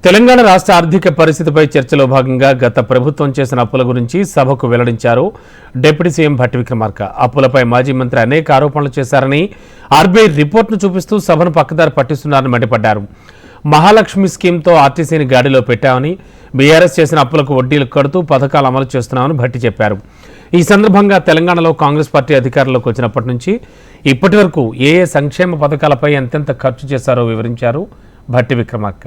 తెలంగాణ రాష్ట్ర ఆర్థిక పరిస్థితిపై చర్చలో భాగంగా గత ప్రభుత్వం చేసిన అప్పుల గురించి సభకు వెల్లడించారు డిప్యూటీ సీఎం భట్టి విక్రమార్క. అప్పులపై మాజీ మంత్రి అనేక ఆరోపణలు చేశారని, ఆర్బీఐ రిపోర్టును చూపిస్తూ సభను పక్కదారి పట్టిస్తున్నారని మండిపడ్డారు. మహాలక్ష్మి స్కీమ్తో ఆర్టీసీని గాడిలో పెట్టామని, బీఆర్ఎస్ చేసిన అప్పులకు వడ్డీలు కడుతూ పథకాలు అమలు చేస్తున్నామని భట్టి చెప్పారు. ఈ సందర్భంగా తెలంగాణలో కాంగ్రెస్ పార్టీ అధికారంలోకి వచ్చినప్పటి నుంచి ఇప్పటి వరకు ఏ సంక్షేమ పథకాలపై ఎంతెంత ఖర్చు చేశారో వివరించారు భట్టి విక్రమార్క.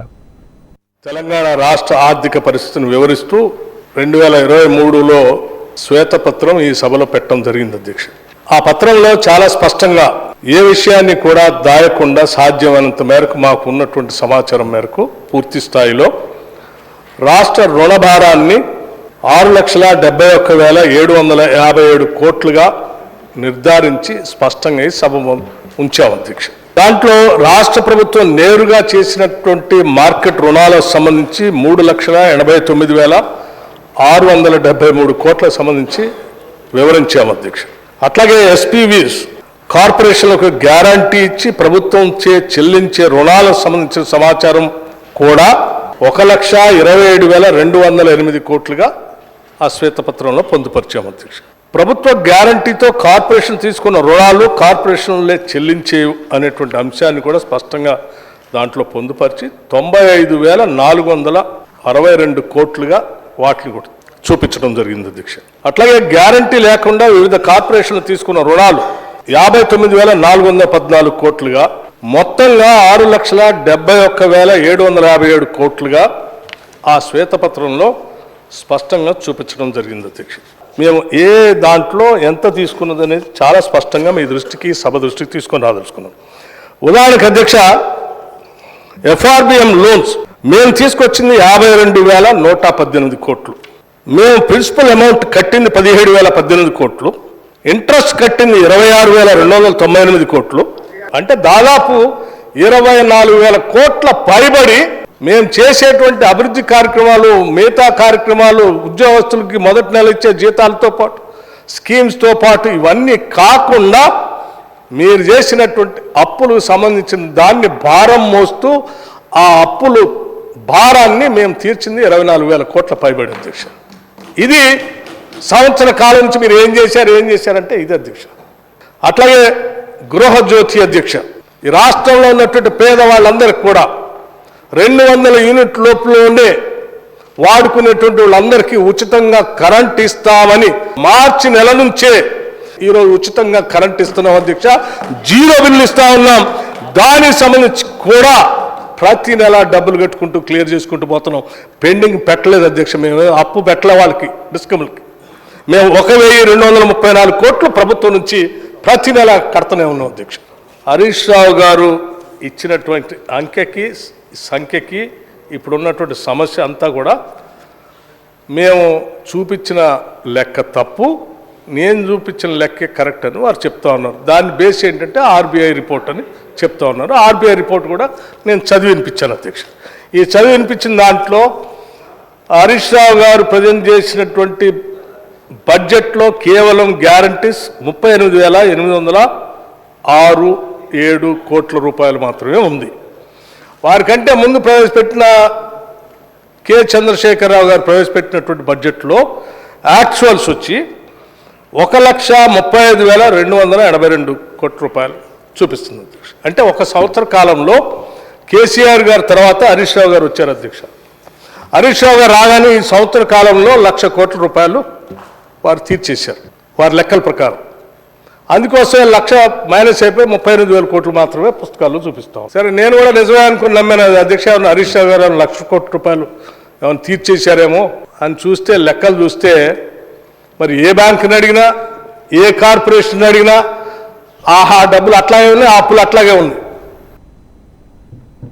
తెలంగాణ రాష్ట్ర ఆర్థిక పరిస్థితిని వివరిస్తూ 2023లో శ్వేతపత్రం ఈ సభలో పెట్టడం జరిగింది అధ్యక్ష. ఆ పత్రంలో చాలా స్పష్టంగా ఏ విషయాన్ని కూడా దాయకుండా సాధ్యమైనంత మేరకు మాకు ఉన్నటువంటి సమాచారం మేరకు పూర్తి స్థాయిలో రాష్ట్ర రుణ భారాన్ని 6,71,757 కోట్లుగా నిర్ధారించి స్పష్టంగా ఈ సభ ఉంచాం అధ్యక్ష. దాంట్లో రాష్ట్ర ప్రభుత్వం నేరుగా చేసినటువంటి మార్కెట్ రుణాలకు సంబంధించి 3,89,673 కోట్లకు సంబంధించి వివరించాము అధ్యక్ష. అట్లాగే ఎస్పీవీస్ కార్పొరేషన్లకు గ్యారంటీ ఇచ్చి ప్రభుత్వం చెల్లించే రుణాలకు సంబంధించిన సమాచారం కూడా 1,27,208 కోట్లుగా ఆ శ్వేతపత్రంలో పొందుపరిచాము అధ్యక్ష. ప్రభుత్వ గ్యారంటీతో కార్పొరేషన్ తీసుకున్న రుణాలు కార్పొరేషన్లే చెల్లించేవి అనేటువంటి అంశాన్ని కూడా స్పష్టంగా దాంట్లో పొందుపరిచి 95,462 కోట్లుగా వాటిని కూడా చూపించడం జరిగింది అధ్యక్ష. అట్లాగే గ్యారంటీ లేకుండా వివిధ కార్పొరేషన్లు తీసుకున్న రుణాలు 59,414 కోట్లుగా, మొత్తంగా 6,71,757 కోట్లుగా ఆ శ్వేతపత్రంలో స్పష్టంగా చూపించడం జరిగింది అధ్యక్ష. మేము ఏ దాంట్లో ఎంత తీసుకున్నది అనేది చాలా స్పష్టంగా మీ దృష్టికి, సభ దృష్టికి తీసుకొని రాదలుచుకున్నాం. ఉదాహరణకు అధ్యక్ష, ఎఫ్ఆర్బిఎం లోన్స్ మేము తీసుకొచ్చింది 52,118 కోట్లు. మేము ప్రిన్సిపల్ అమౌంట్ కట్టింది 17,018 కోట్లు, ఇంట్రెస్ట్ కట్టింది 26,298 కోట్లు. అంటే దాదాపు 24,000 కోట్ల పైబడి మేము చేసేటువంటి అభివృద్ధి కార్యక్రమాలు, మిగతా కార్యక్రమాలు, ఉద్యోగస్తులకి మొదటి నెల ఇచ్చే జీతాలతో పాటు, స్కీమ్స్తో పాటు ఇవన్నీ కాకుండా మీరు చేసినటువంటి అప్పులకు సంబంధించిన దాన్ని భారం మోస్తూ ఆ అప్పులు భారాన్ని మేము తీర్చింది 24,000 కోట్ల పైబడి అధ్యక్ష. ఇది సంవత్సర కాలం నుంచి మీరు ఏం చేశారంటే ఇది అధ్యక్ష. అట్లాగే గృహజ్యోతి అధ్యక్ష, ఈ రాష్ట్రంలో ఉన్నటువంటి పేదవాళ్ళందరికీ కూడా 200 యూనిట్ లోపల ఉండే వాడుకునేటువంటి వాళ్ళందరికీ ఉచితంగా కరెంట్ ఇస్తామని మార్చి నెల నుంచే ఈరోజు ఉచితంగా కరెంట్ ఇస్తున్నాం అధ్యక్ష. 0 బిల్లు ఇస్తా ఉన్నాం. దానికి సంబంధించి కూడా ప్రతి నెల డబ్బులు కట్టుకుంటూ క్లియర్ చేసుకుంటూ పోతున్నాం. పెండింగ్ పెట్టలేదు అధ్యక్ష. మేము అప్పు పెట్టలే వాళ్ళకి, డిస్కమ్లకి. మేము 1,234 కోట్లు ప్రభుత్వం నుంచి ప్రతి నెల కడుతూనే ఉన్నాం అధ్యక్ష. హరీష్ రావు గారు ఇచ్చినటువంటి సంఖ్యకి ఇప్పుడున్నటువంటి సమస్య అంతా కూడా మేము చూపించిన లెక్క తప్పు, నేను చూపించిన లెక్కే కరెక్ట్ అని వారు చెప్తా ఉన్నారు. దాని బేస్ ఏంటంటే ఆర్బీఐ రిపోర్ట్ అని చెప్తా ఉన్నారు. ఆర్బీఐ రిపోర్ట్ కూడా నేను చదివి వినిపించాను అధ్యక్ష. ఈ చదివి వినిపించిన దాంట్లో హరీష్ రావు గారు ప్రజెంట్ చేసినటువంటి బడ్జెట్లో కేవలం గ్యారంటీస్ 38,806 కోట్ల రూపాయలు మాత్రమే ఉంది. వారికంటే ముందు ప్రవేశపెట్టిన కె చంద్రశేఖరరావు గారు ప్రవేశపెట్టినటువంటి బడ్జెట్లో యాక్చువల్స్ వచ్చి 1,35,282 కోట్ల రూపాయలు చూపిస్తుంది అధ్యక్ష. అంటే ఒక సంవత్సర కాలంలో కేసీఆర్ గారు తర్వాత హరీష్ రావు గారు వచ్చారు అధ్యక్ష. హరీష్ రావు గారు రాగానే ఈ సంవత్సర కాలంలో 1,00,000 కోట్ల రూపాయలు వారు తీర్చేశారు వారి లెక్కల ప్రకారం. అందుకోసం 1,00,000 మైనస్ అయిపోయి 38,000 కోట్లు మాత్రమే పుస్తకాల్లో చూపిస్తాం. సరే, నేను కూడా నిజమే అనుకుని నమ్మాను అధ్యక్ష. హరీష్ రావు గారు 1,00,000 కోట్ల రూపాయలు ఏమైనా తీర్చేశారేమో అని చూస్తే లెక్కలు చూస్తే మరి ఏ బ్యాంకుని అడిగినా, ఏ కార్పొరేషన్ అడిగినా ఆహా డబ్బులు అట్లాగే ఉన్నాయి, అప్పులు అట్లాగే ఉన్నాయి.